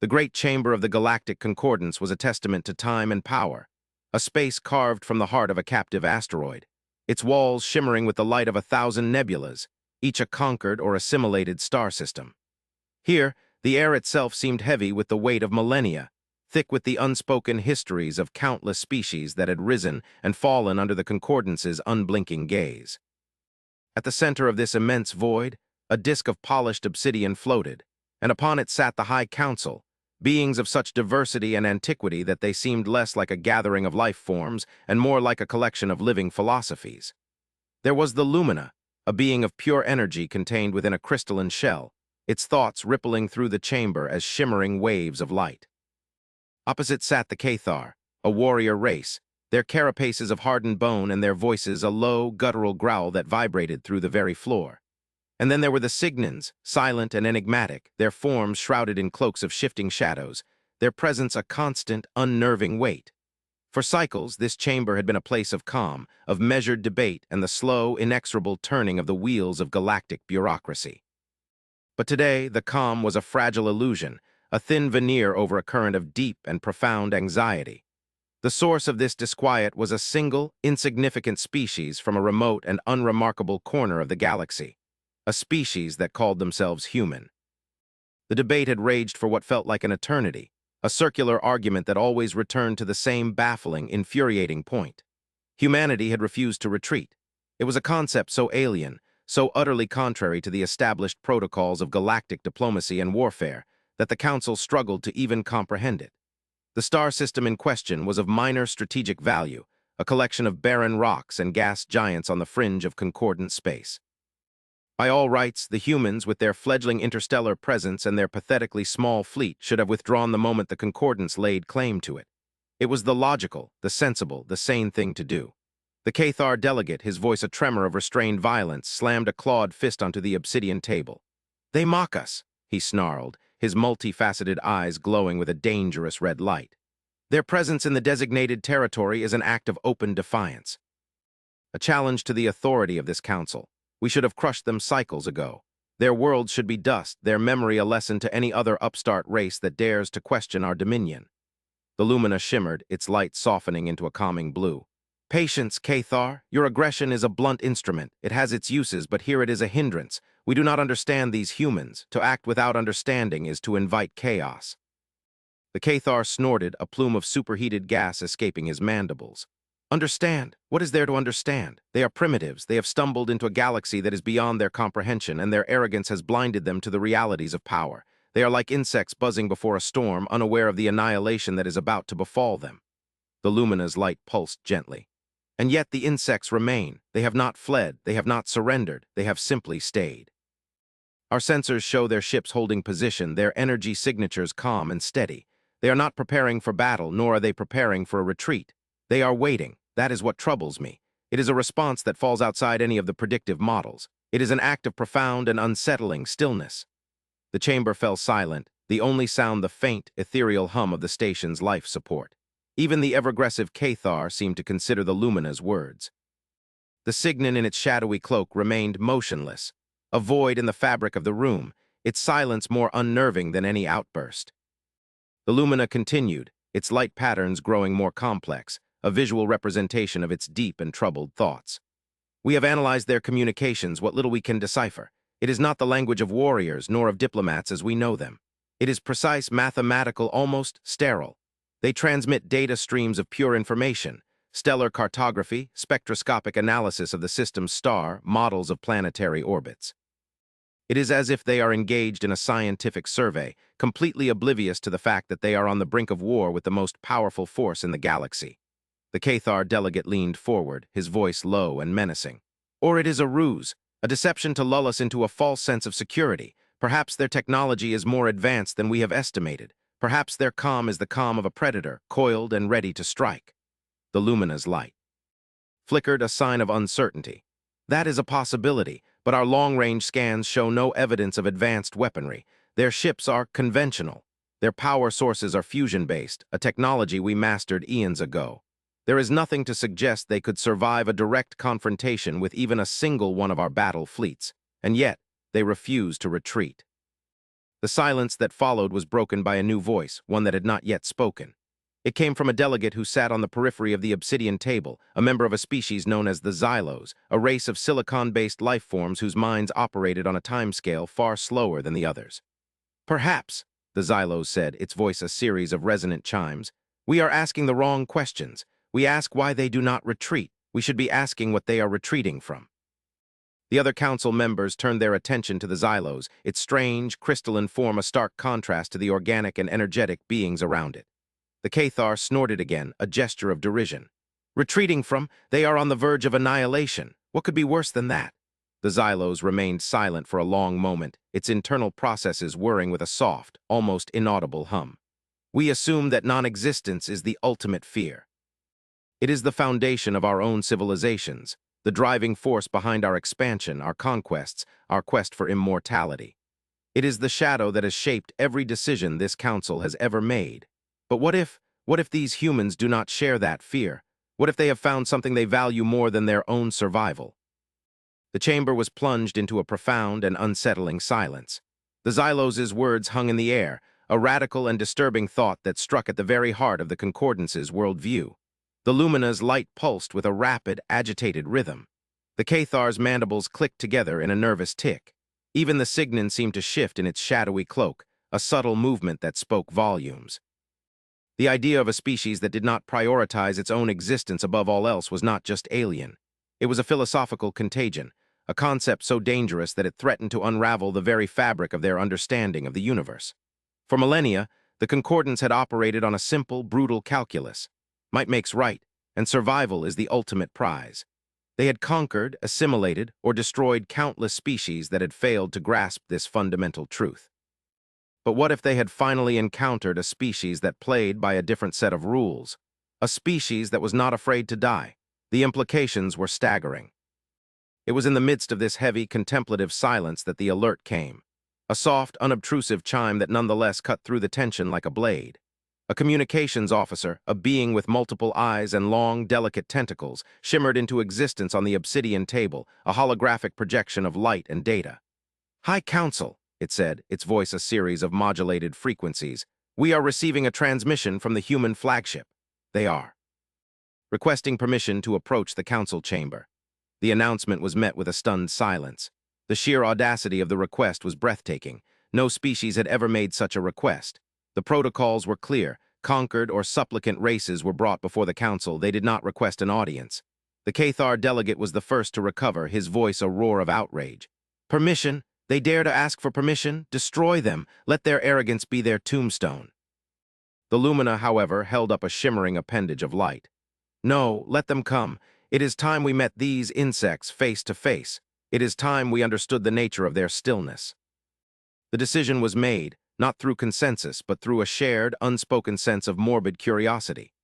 The great chamber of the Galactic Concordance was a testament to time and power, a space carved from the heart of a captive asteroid, its walls shimmering with the light of 1,000 nebulas, each a conquered or assimilated star system. Here, the air itself seemed heavy with the weight of millennia, thick with the unspoken histories of countless species that had risen and fallen under the Concordance's unblinking gaze. At the center of this immense void, a disk of polished obsidian floated, and upon it sat the High Council, beings of such diversity and antiquity that they seemed less like a gathering of life forms and more like a collection of living philosophies. There was the Lumina, a being of pure energy contained within a crystalline shell, its thoughts rippling through the chamber as shimmering waves of light. Opposite sat the Cathar, a warrior race, their carapaces of hardened bone and their voices a low, guttural growl that vibrated through the very floor. And then there were the Signans, silent and enigmatic, their forms shrouded in cloaks of shifting shadows, their presence a constant, unnerving weight. For cycles, this chamber had been a place of calm, of measured debate, and the slow, inexorable turning of the wheels of galactic bureaucracy. But today, the calm was a fragile illusion, a thin veneer over a current of deep and profound anxiety. The source of this disquiet was a single, insignificant species from a remote and unremarkable corner of the galaxy, a species that called themselves human. The debate had raged for what felt like an eternity, a circular argument that always returned to the same baffling, infuriating point. Humanity had refused to retreat. It was a concept so alien, so utterly contrary to the established protocols of galactic diplomacy and warfare, that the Council struggled to even comprehend it. The star system in question was of minor strategic value, a collection of barren rocks and gas giants on the fringe of concordant space. By all rights, the humans, with their fledgling interstellar presence and their pathetically small fleet, should have withdrawn the moment the Concordance laid claim to it. It was the logical, the sensible, the sane thing to do. The Cathar delegate, his voice a tremor of restrained violence, slammed a clawed fist onto the obsidian table. "They mock us," he snarled, his multifaceted eyes glowing with a dangerous red light. "Their presence in the designated territory is an act of open defiance. A challenge to the authority of this council. We should have crushed them cycles ago. Their worlds should be dust, their memory a lesson to any other upstart race that dares to question our dominion." The Lumina shimmered, its light softening into a calming blue. "Patience, Cathar. Your aggression is a blunt instrument. It has its uses, but here it is a hindrance. We do not understand these humans. To act without understanding is to invite chaos." The Cathar snorted, a plume of superheated gas escaping his mandibles. "Understand? What is there to understand? They are primitives. They have stumbled into a galaxy that is beyond their comprehension, and their arrogance has blinded them to the realities of power. They are like insects buzzing before a storm, unaware of the annihilation that is about to befall them." The Lumina's light pulsed gently. "And yet the insects remain. They have not fled. They have not surrendered. They have simply stayed. Our sensors show their ships holding position, their energy signatures calm and steady. They are not preparing for battle, nor are they preparing for a retreat. They are waiting. That is what troubles me. It is a response that falls outside any of the predictive models. It is an act of profound and unsettling stillness." The chamber fell silent, the only sound the faint, ethereal hum of the station's life support. Even the ever-aggressive Cathar seemed to consider the Lumina's words. The Signan in its shadowy cloak remained motionless, a void in the fabric of the room, its silence more unnerving than any outburst. The Lumina continued, its light patterns growing more complex, a visual representation of its deep and troubled thoughts. "We have analyzed their communications, what little we can decipher. It is not the language of warriors, nor of diplomats as we know them. It is precise, mathematical, almost sterile. They transmit data streams of pure information, stellar cartography, spectroscopic analysis of the system's star, models of planetary orbits. It is as if they are engaged in a scientific survey, completely oblivious to the fact that they are on the brink of war with the most powerful force in the galaxy." The Cathar delegate leaned forward, his voice low and menacing. "Or it is a ruse, a deception to lull us into a false sense of security. Perhaps their technology is more advanced than we have estimated. Perhaps their calm is the calm of a predator, coiled and ready to strike." The Lumina's light flickered, a sign of uncertainty. "That is a possibility, but our long-range scans show no evidence of advanced weaponry. Their ships are conventional. Their power sources are fusion-based, a technology we mastered eons ago. There is nothing to suggest they could survive a direct confrontation with even a single one of our battle fleets, and yet they refuse to retreat." The silence that followed was broken by a new voice, one that had not yet spoken. It came from a delegate who sat on the periphery of the obsidian table, a member of a species known as the Xylos, a race of silicon-based life forms whose minds operated on a timescale far slower than the others. "Perhaps," the Xylos said, its voice a series of resonant chimes, "we are asking the wrong questions. We ask why they do not retreat. We should be asking what they are retreating from." The other council members turned their attention to the Xylos, its strange, crystalline form a stark contrast to the organic and energetic beings around it. The Cathar snorted again, a gesture of derision. "Retreating from? They are on the verge of annihilation. What could be worse than that?" The Xylos remained silent for a long moment, its internal processes whirring with a soft, almost inaudible hum. "We assume that non-existence is the ultimate fear. It is the foundation of our own civilizations, the driving force behind our expansion, our conquests, our quest for immortality. It is the shadow that has shaped every decision this council has ever made. But what if these humans do not share that fear? What if they have found something they value more than their own survival?" The chamber was plunged into a profound and unsettling silence. The Xylos' words hung in the air, a radical and disturbing thought that struck at the very heart of the Concordance's worldview. The Lumina's light pulsed with a rapid, agitated rhythm. The Cathar's mandibles clicked together in a nervous tick. Even the Signon seemed to shift in its shadowy cloak, a subtle movement that spoke volumes. The idea of a species that did not prioritize its own existence above all else was not just alien. It was a philosophical contagion, a concept so dangerous that it threatened to unravel the very fabric of their understanding of the universe. For millennia, the Concordance had operated on a simple, brutal calculus. Might makes right, and survival is the ultimate prize. They had conquered, assimilated, or destroyed countless species that had failed to grasp this fundamental truth. But what if they had finally encountered a species that played by a different set of rules? A species that was not afraid to die? The implications were staggering. It was in the midst of this heavy, contemplative silence that the alert came. A soft, unobtrusive chime that nonetheless cut through the tension like a blade. A communications officer, a being with multiple eyes and long, delicate tentacles, shimmered into existence on the obsidian table, a holographic projection of light and data. "High Council," it said, its voice a series of modulated frequencies. "We are receiving a transmission from the human flagship. They are requesting permission to approach the council chamber." The announcement was met with a stunned silence. The sheer audacity of the request was breathtaking. No species had ever made such a request. The protocols were clear. Conquered or supplicant races were brought before the council. They did not request an audience. The Cathar delegate was the first to recover, his voice a roar of outrage. "Permission? They dare to ask for permission? Destroy them. Let their arrogance be their tombstone." The Lumina, however, held up a shimmering appendage of light. "No, let them come. It is time we met these insects face to face. It is time we understood the nature of their stillness." The decision was made, not through consensus, but through a shared, unspoken sense of morbid curiosity.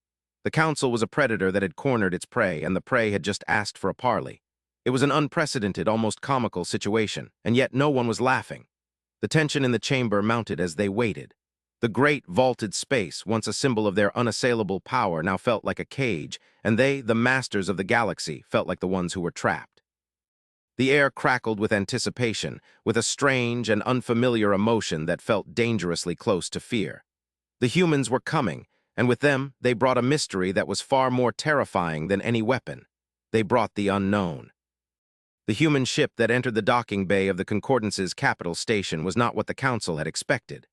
The council was a predator that had cornered its prey, and the prey had just asked for a parley. It was an unprecedented, almost comical situation, and yet no one was laughing. The tension in the chamber mounted as they waited. The great vaulted space, once a symbol of their unassailable power, now felt like a cage, and they, the masters of the galaxy, felt like the ones who were trapped. The air crackled with anticipation, with a strange and unfamiliar emotion that felt dangerously close to fear. The humans were coming, and with them they brought a mystery that was far more terrifying than any weapon. They brought the unknown. The human ship that entered the docking bay of the Concordance's capital station was not what the Council had expected.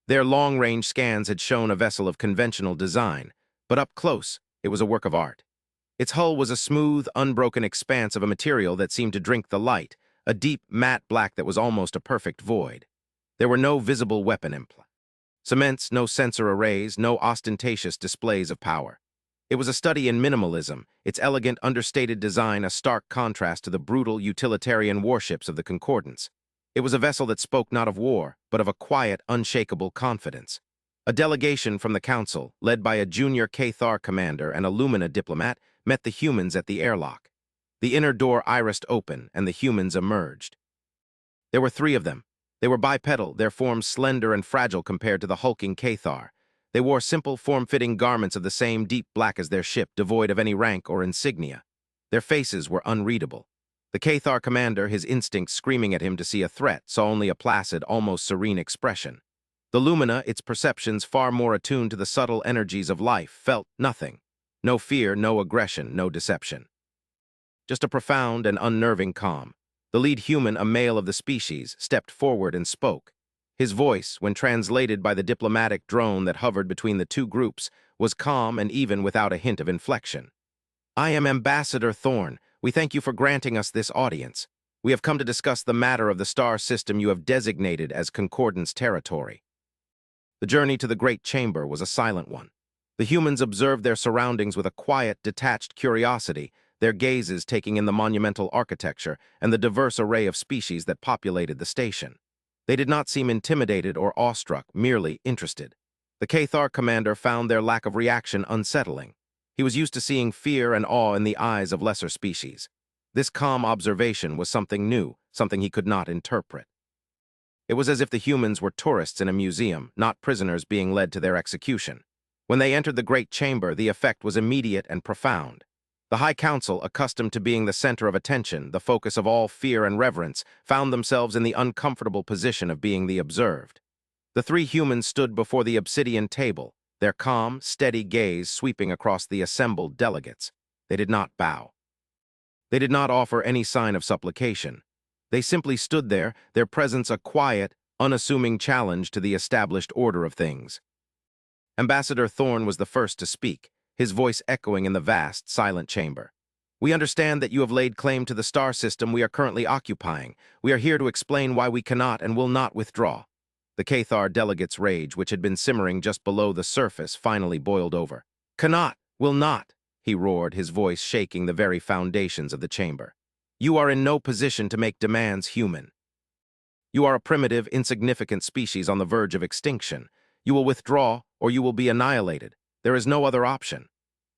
Their long-range scans had shown a vessel of conventional design, but up close, it was a work of art. Its hull was a smooth, unbroken expanse of a material that seemed to drink the light, a deep, matte black that was almost a perfect void. There were no visible weapon cements, no sensor arrays, no ostentatious displays of power. It was a study in minimalism, its elegant, understated design a stark contrast to the brutal, utilitarian warships of the Concordance. It was a vessel that spoke not of war, but of a quiet, unshakable confidence. A delegation from the Council, led by a junior Cathar commander and a Lumina diplomat, met the humans at the airlock. The inner door irised open, and the humans emerged. There were 3 of them. They were bipedal, their forms slender and fragile compared to the hulking Cathar. They wore simple, form-fitting garments of the same deep black as their ship, devoid of any rank or insignia. Their faces were unreadable. The Cathar commander, his instincts screaming at him to see a threat, saw only a placid, almost serene expression. The Lumina, its perceptions far more attuned to the subtle energies of life, felt nothing. No fear, no aggression, no deception. Just a profound and unnerving calm. The lead human, a male of the species, stepped forward and spoke. His voice, when translated by the diplomatic drone that hovered between the two groups, was calm and even without a hint of inflection. "I am Ambassador Thorn. We thank you for granting us this audience. We have come to discuss the matter of the star system you have designated as Concordance territory." The journey to the Great Chamber was a silent one. The humans observed their surroundings with a quiet, detached curiosity, their gazes taking in the monumental architecture and the diverse array of species that populated the station. They did not seem intimidated or awestruck, merely interested. The Cathar commander found their lack of reaction unsettling. He was used to seeing fear and awe in the eyes of lesser species. This calm observation was something new, something he could not interpret. It was as if the humans were tourists in a museum, not prisoners being led to their execution. When they entered the Great Chamber, the effect was immediate and profound. The High Council, accustomed to being the center of attention, the focus of all fear and reverence, found themselves in the uncomfortable position of being the observed. The three humans stood before the obsidian table, their calm, steady gaze sweeping across the assembled delegates. They did not bow. They did not offer any sign of supplication. They simply stood there, their presence a quiet, unassuming challenge to the established order of things. Ambassador Thorn was the first to speak, his voice echoing in the vast, silent chamber. "We understand that you have laid claim to the star system we are currently occupying. We are here to explain why we cannot and will not withdraw." The Cathar delegate's rage, which had been simmering just below the surface, finally boiled over. "Cannot, will not," he roared, his voice shaking the very foundations of the chamber. "You are in no position to make demands human. You are a primitive, insignificant species on the verge of extinction. You will withdraw, or you will be annihilated. There is no other option."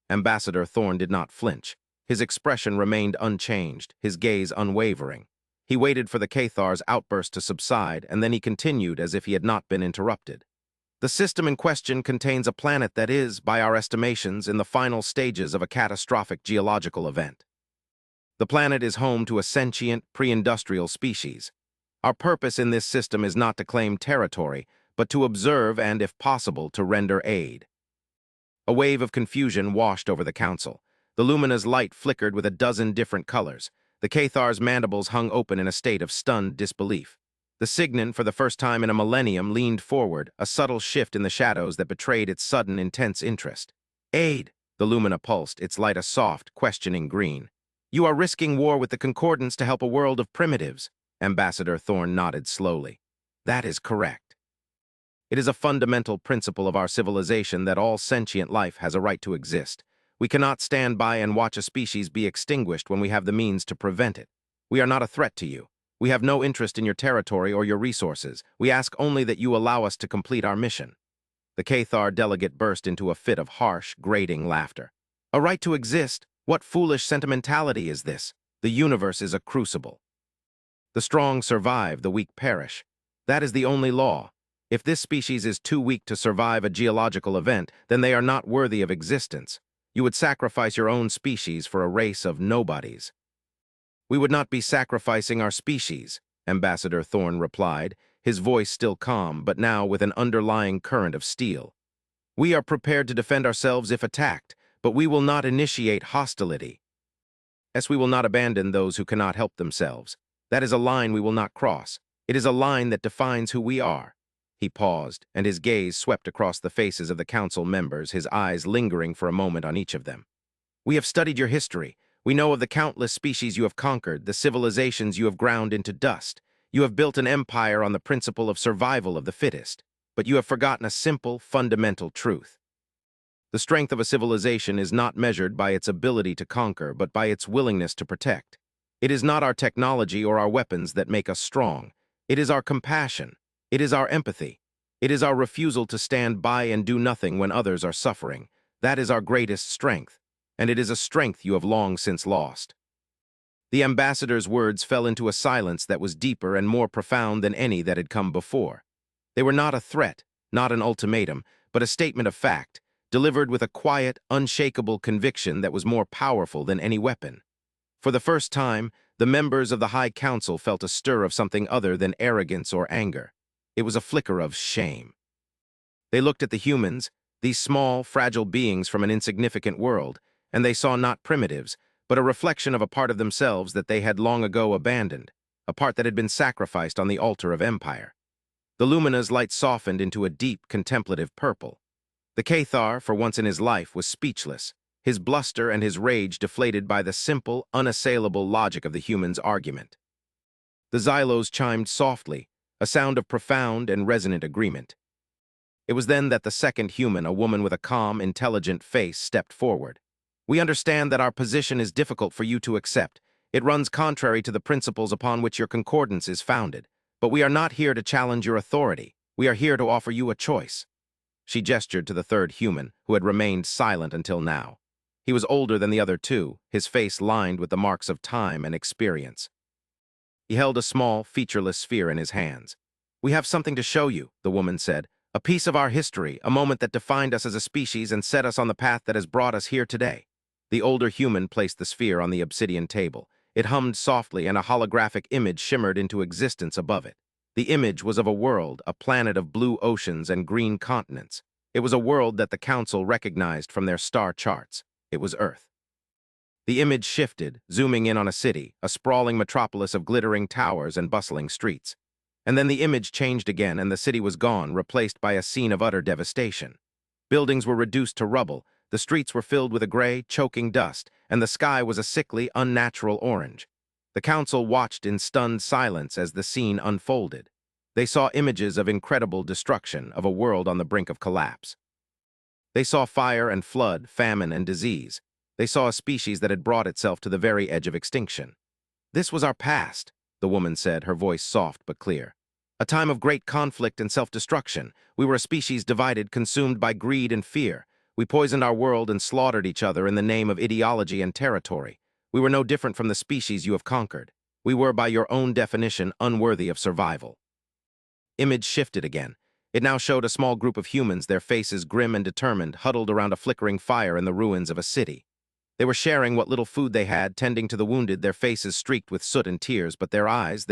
Ambassador Thorn did not flinch. His expression remained unchanged, his gaze unwavering. He waited for the Cathar's outburst to subside, and then he continued as if he had not been interrupted. "The system in question contains a planet that is, by our estimations, in the final stages of a catastrophic geological event. The planet is home to a sentient, pre-industrial species. Our purpose in this system is not to claim territory, but to observe and, if possible, to render aid." A wave of confusion washed over the council. The Lumina's light flickered with a dozen different colors. The Cathar's mandibles hung open in a state of stunned disbelief. The Signon, for the first time in a millennium, leaned forward, a subtle shift in the shadows that betrayed its sudden, intense interest. "Aid!" The Lumina pulsed, its light a soft, questioning green. "You are risking war with the Concordance to help a world of primitives." Ambassador Thorn nodded slowly. "That is correct. It is a fundamental principle of our civilization that all sentient life has a right to exist. We cannot stand by and watch a species be extinguished when we have the means to prevent it. We are not a threat to you. We have no interest in your territory or your resources. We ask only that you allow us to complete our mission." The Cathar delegate burst into a fit of harsh, grating laughter. "A right to exist? What foolish sentimentality is this? The universe is a crucible. The strong survive, the weak perish. That is the only law. If this species is too weak to survive a geological event, then they are not worthy of existence. You would sacrifice your own species for a race of nobodies." "We would not be sacrificing our species," Ambassador Thorn replied, his voice still calm, but now with an underlying current of steel. "We are prepared to defend ourselves if attacked, but we will not initiate hostility. Yes, we will not abandon those who cannot help themselves. That is a line we will not cross. It is a line that defines who we are." He paused, and his gaze swept across the faces of the council members, his eyes lingering for a moment on each of them. "We have studied your history. We know of the countless species you have conquered, the civilizations you have ground into dust. You have built an empire on the principle of survival of the fittest. But you have forgotten a simple, fundamental truth. The strength of a civilization is not measured by its ability to conquer, but by its willingness to protect. It is not our technology or our weapons that make us strong. It is our compassion. It is our empathy. It is our refusal to stand by and do nothing when others are suffering. That is our greatest strength, and it is a strength you have long since lost." The ambassador's words fell into a silence that was deeper and more profound than any that had come before. They were not a threat, not an ultimatum, but a statement of fact, delivered with a quiet, unshakable conviction that was more powerful than any weapon. For the first time, The members of the High Council felt a stir of something other than arrogance or anger. It was a flicker of shame. They looked at the humans, these small, fragile beings from an insignificant world, and they saw not primitives, but a reflection of a part of themselves that they had long ago abandoned, a part that had been sacrificed on the altar of empire. The Lumina's light softened into a deep, contemplative purple. The Cathar, for once in his life, was speechless, his bluster and his rage deflated by the simple, unassailable logic of the human's argument. The Xylos chimed softly, a sound of profound and resonant agreement. It was then that the second human, a woman with a calm, intelligent face, stepped forward. "We understand that our position is difficult for you to accept. It runs contrary to the principles upon which your concordance is founded. But we are not here to challenge your authority. We are here to offer you a choice." She gestured to the third human, who had remained silent until now. He was older than the other two, his face lined with the marks of time and experience. He held a small, featureless sphere in his hands. "We have something to show you," the woman said. "A piece of our history, a moment that defined us as a species and set us on the path that has brought us here today." The older human placed the sphere on the obsidian table. It hummed softly, and a holographic image shimmered into existence above it. The image was of a world, a planet of blue oceans and green continents. It was a world that the Council recognized from their star charts. It was Earth. The image shifted, zooming in on a city, a sprawling metropolis of glittering towers and bustling streets. And then the image changed again, and the city was gone, replaced by a scene of utter devastation. Buildings were reduced to rubble, the streets were filled with a gray, choking dust, and the sky was a sickly, unnatural orange. The Council watched in stunned silence as the scene unfolded. They saw images of incredible destruction, of a world on the brink of collapse. They saw fire and flood, famine and disease. They saw a species that had brought itself to the very edge of extinction. "This was our past," the woman said, her voice soft but clear. "A time of great conflict and self-destruction. We were a species divided, consumed by greed and fear. We poisoned our world and slaughtered each other in the name of ideology and territory. We were no different from the species you have conquered. We were, by your own definition, unworthy of survival." Image shifted again. It now showed a small group of humans, their faces grim and determined, huddled around a flickering fire in the ruins of a city. They were sharing what little food they had, tending to the wounded, their faces streaked with soot and tears, but their eyes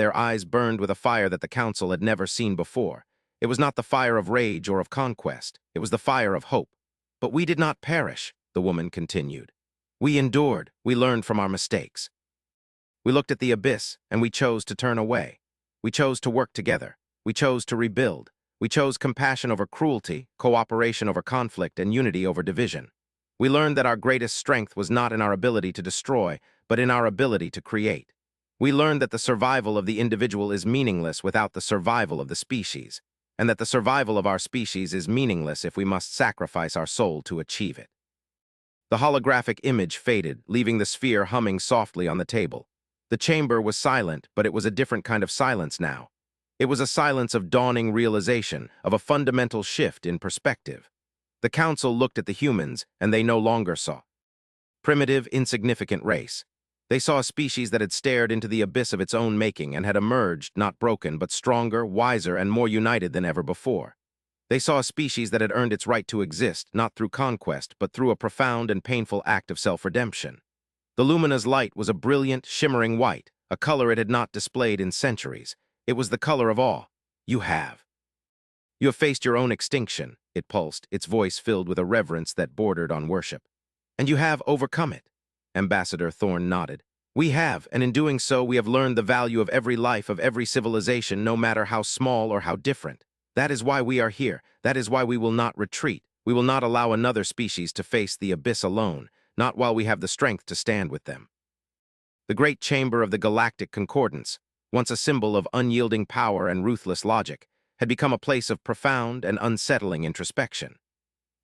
burned with a fire that the Council had never seen before. It was not the fire of rage or of conquest. It was the fire of hope. "But we did not perish," the woman continued. "We endured. We learned from our mistakes. We looked at the abyss, and we chose to turn away. We chose to work together. We chose to rebuild. We chose compassion over cruelty, cooperation over conflict, and unity over division. We learned that our greatest strength was not in our ability to destroy, but in our ability to create. We learned that the survival of the individual is meaningless without the survival of the species, and that the survival of our species is meaningless if we must sacrifice our soul to achieve it." The holographic image faded, leaving the sphere humming softly on the table. The chamber was silent, but it was a different kind of silence now. It was a silence of dawning realization, of a fundamental shift in perspective. The Council looked at the humans, and they no longer saw primitive, insignificant race. They saw a species that had stared into the abyss of its own making and had emerged, not broken, but stronger, wiser, and more united than ever before. They saw a species that had earned its right to exist, not through conquest, but through a profound and painful act of self-redemption. The Lumina's light was a brilliant, shimmering white, a color it had not displayed in centuries. It was the color of awe. You have faced your own extinction," it pulsed, its voice filled with a reverence that bordered on worship. "And you have overcome it." Ambassador Thorne nodded. "We have, and in doing so we have learned the value of every life, of every civilization, no matter how small or how different. That is why we are here. That is why we will not retreat. We will not allow another species to face the abyss alone, not while we have the strength to stand with them." The great chamber of the Galactic Concordance, once a symbol of unyielding power and ruthless logic, had become a place of profound and unsettling introspection.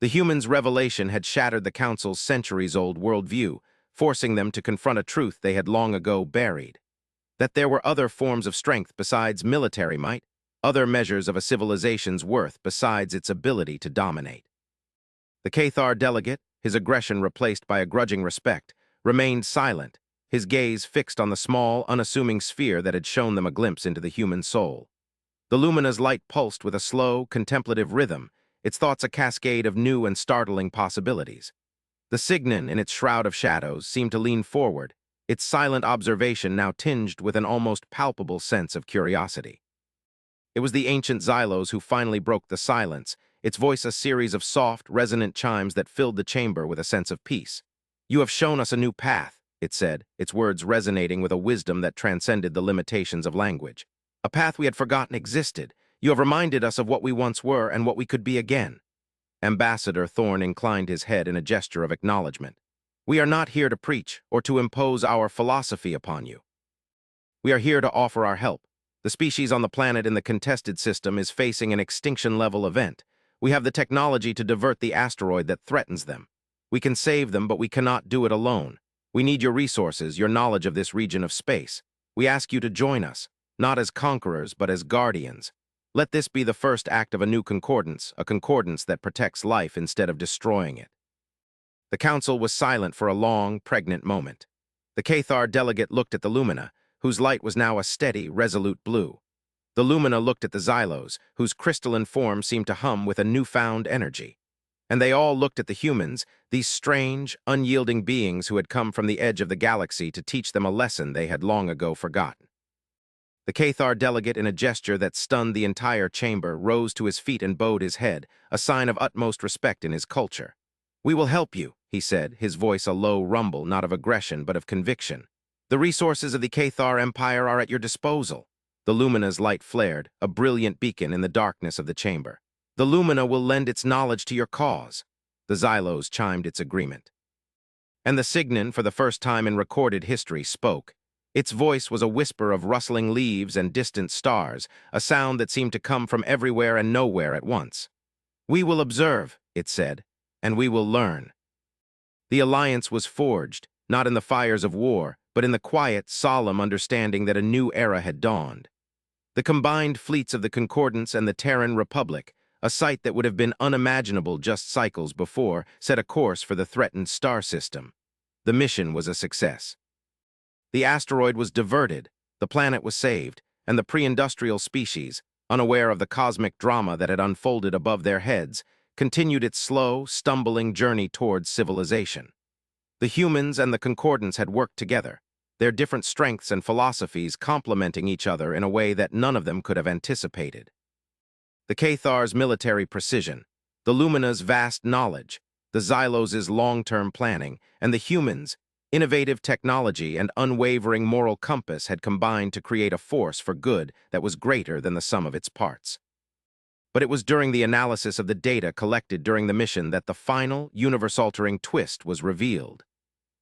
The humans' revelation had shattered the Council's centuries-old worldview, forcing them to confront a truth they had long ago buried. That there were other forms of strength besides military might, other measures of a civilization's worth besides its ability to dominate. The Cathar delegate, his aggression replaced by a grudging respect, remained silent, his gaze fixed on the small, unassuming sphere that had shown them a glimpse into the human soul. The Lumina's light pulsed with a slow, contemplative rhythm, its thoughts a cascade of new and startling possibilities. The Signon, in its shroud of shadows, seemed to lean forward, its silent observation now tinged with an almost palpable sense of curiosity. It was the ancient Xylos who finally broke the silence, its voice a series of soft, resonant chimes that filled the chamber with a sense of peace. "You have shown us a new path," it said, its words resonating with a wisdom that transcended the limitations of language. "A path we had forgotten existed. You have reminded us of what we once were and what we could be again." Ambassador Thorne inclined his head in a gesture of acknowledgement. "We are not here to preach or to impose our philosophy upon you. We are here to offer our help. The species on the planet in the contested system is facing an extinction-level event. We have the technology to divert the asteroid that threatens them. We can save them, but we cannot do it alone. We need your resources, your knowledge of this region of space. We ask you to join us, not as conquerors, but as guardians. Let this be the first act of a new concordance, a concordance that protects life instead of destroying it." The council was silent for a long, pregnant moment. The Cathar delegate looked at the Lumina, whose light was now a steady, resolute blue. The Lumina looked at the Xylos, whose crystalline form seemed to hum with a newfound energy. And they all looked at the humans, these strange, unyielding beings who had come from the edge of the galaxy to teach them a lesson they had long ago forgotten. The Cathar delegate, in a gesture that stunned the entire chamber, rose to his feet and bowed his head, a sign of utmost respect in his culture. "We will help you," he said, his voice a low rumble, not of aggression but of conviction. "The resources of the Cathar Empire are at your disposal." The Lumina's light flared, a brilliant beacon in the darkness of the chamber. "The Lumina will lend its knowledge to your cause." The Xylos chimed its agreement. And the Signon, for the first time in recorded history, spoke. Its voice was a whisper of rustling leaves and distant stars, a sound that seemed to come from everywhere and nowhere at once. "We will observe," it said, "and we will learn." The alliance was forged, not in the fires of war, but in the quiet, solemn understanding that a new era had dawned. The combined fleets of the Concordance and the Terran Republic, a sight that would have been unimaginable just cycles before, set a course for the threatened star system. The mission was a success. The asteroid was diverted, the planet was saved, and the pre-industrial species, unaware of the cosmic drama that had unfolded above their heads, continued its slow, stumbling journey towards civilization. The humans and the Concordance had worked together, their different strengths and philosophies complementing each other in a way that none of them could have anticipated. The Cathar's military precision, the Lumina's vast knowledge, the Xylos' long-term planning, and the humans' innovative technology and unwavering moral compass had combined to create a force for good that was greater than the sum of its parts. But it was during the analysis of the data collected during the mission that the final, universe-altering twist was revealed.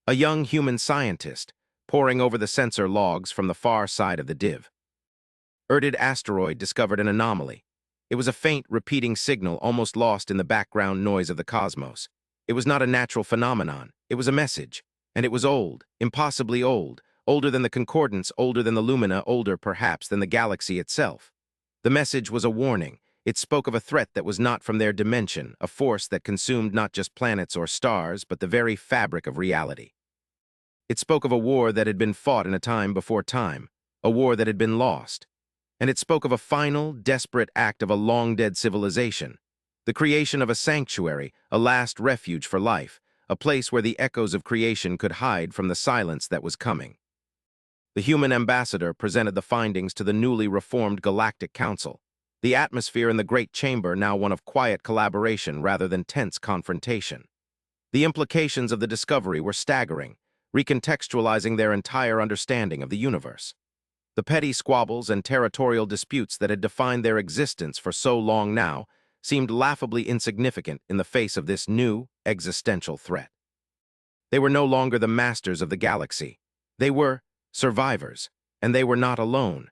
A young human scientist, poring over the sensor logs from the far side of the div. Erdid asteroid discovered an anomaly. It was a faint, repeating signal almost lost in the background noise of the cosmos. It was not a natural phenomenon. It was a message. And it was old, impossibly old, older than the Concordance, older than the Lumina, older perhaps than the galaxy itself. The message was a warning. It spoke of a threat that was not from their dimension, a force that consumed not just planets or stars, but the very fabric of reality. It spoke of a war that had been fought in a time before time, a war that had been lost. And it spoke of a final, desperate act of a long-dead civilization, the creation of a sanctuary, a last refuge for life, a place where the echoes of creation could hide from the silence that was coming. The human ambassador presented the findings to the newly reformed Galactic Council, the atmosphere in the Great Chamber now one of quiet collaboration rather than tense confrontation. The implications of the discovery were staggering, recontextualizing their entire understanding of the universe. The petty squabbles and territorial disputes that had defined their existence for so long now seemed laughably insignificant in the face of this new, existential threat. They were no longer the masters of the galaxy. They were survivors, and they were not alone.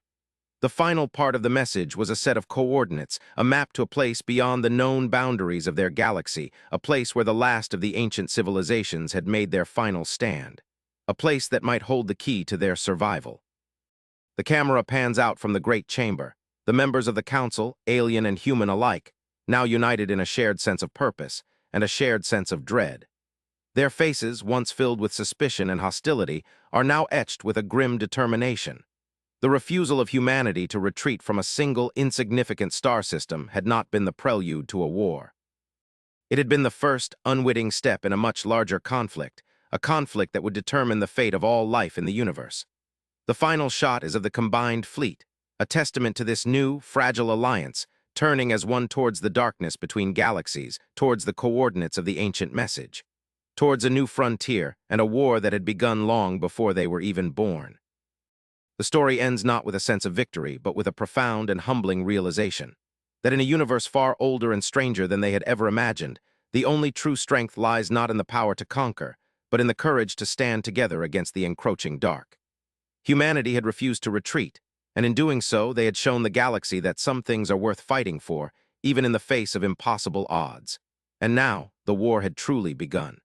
The final part of the message was a set of coordinates, a map to a place beyond the known boundaries of their galaxy, a place where the last of the ancient civilizations had made their final stand, a place that might hold the key to their survival. The camera pans out from the Great Chamber, the members of the Council, alien and human alike, now united in a shared sense of purpose and a shared sense of dread. Their faces, once filled with suspicion and hostility, are now etched with a grim determination. The refusal of humanity to retreat from a single, insignificant star system had not been the prelude to a war. It had been the first, unwitting step in a much larger conflict, a conflict that would determine the fate of all life in the universe. The final shot is of the combined fleet, a testament to this new, fragile alliance, turning as one towards the darkness between galaxies, towards the coordinates of the ancient message, towards a new frontier and a war that had begun long before they were even born. The story ends not with a sense of victory, but with a profound and humbling realization that in a universe far older and stranger than they had ever imagined, the only true strength lies not in the power to conquer, but in the courage to stand together against the encroaching dark. Humanity had refused to retreat, and in doing so, they had shown the galaxy that some things are worth fighting for, even in the face of impossible odds. And now, the war had truly begun.